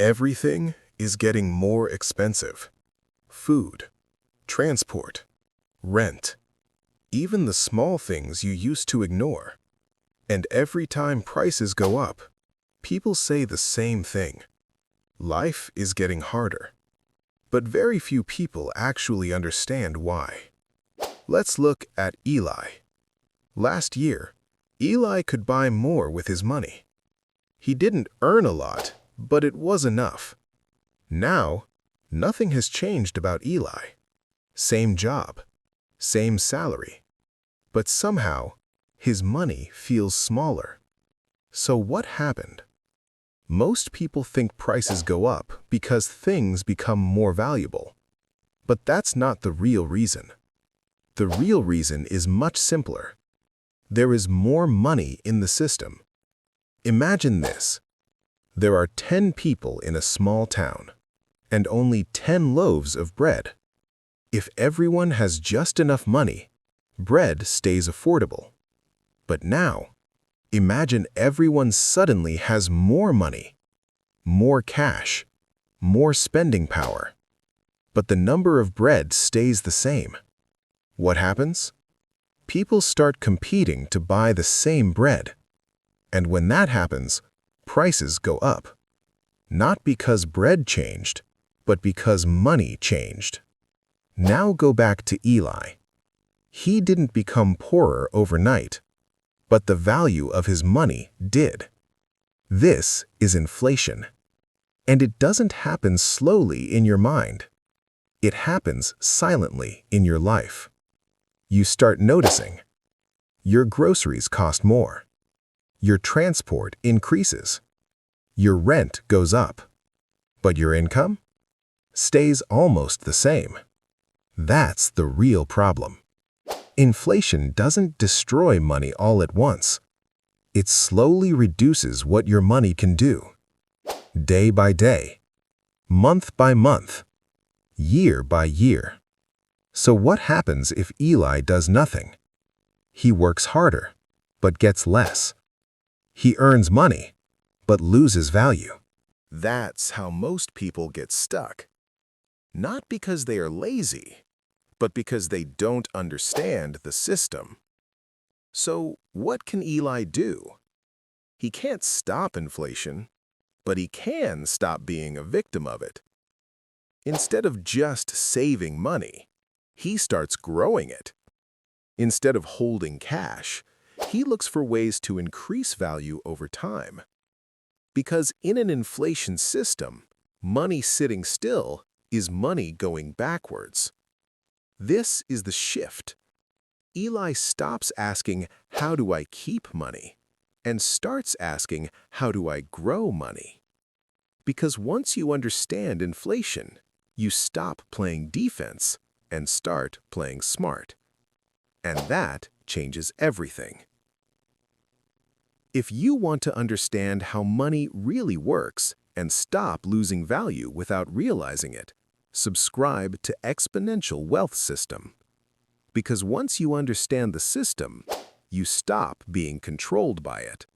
Everything is getting more expensive. Food, transport, rent, even the small things you used to ignore. And every time prices go up, people say the same thing. Life is getting harder. But very few people actually understand why. Let's look at Eli. Last year, Eli could buy more with his money. He didn't earn a lot, but it was enough. Now, nothing has changed about Eli. Same job, same salary. But somehow, his money feels smaller. So what happened? Most people think prices go up because things become more valuable. But that's not the real reason. The real reason is much simpler. There is more money in the system. Imagine this. There are 10 people in a small town, and only 10 loaves of bread. If everyone has just enough money, bread stays affordable. But now, imagine everyone suddenly has more money, more cash, more spending power. But the number of bread stays the same. What happens? People start competing to buy the same bread. And when that happens, prices go up. Not because bread changed, but because money changed. Now go back to Eli. He didn't become poorer overnight, but the value of his money did. This is inflation. And it doesn't happen slowly in your mind. It happens silently in your life. You start noticing. Your groceries cost more. Your transport increases. Your rent goes up. But your income stays almost the same. That's the real problem. Inflation doesn't destroy money all at once. It slowly reduces what your money can do. Day by day, month by month, year by year. So what happens if Eli does nothing? He works harder, but gets less. He earns money, but loses value. That's how most people get stuck. Not because they are lazy, but because they don't understand the system. So what can Eli do? He can't stop inflation, but he can stop being a victim of it. Instead of just saving money, he starts growing it. Instead of holding cash, he looks for ways to increase value over time. Because in an inflation system, money sitting still is money going backwards. This is the shift. Eli stops asking, "How do I keep money?" and starts asking, "How do I grow money?" Because once you understand inflation, you stop playing defense and start playing smart. And that changes everything. If you want to understand how money really works and stop losing value without realizing it, subscribe to Exponential Wealth System. Because once you understand the system, you stop being controlled by it.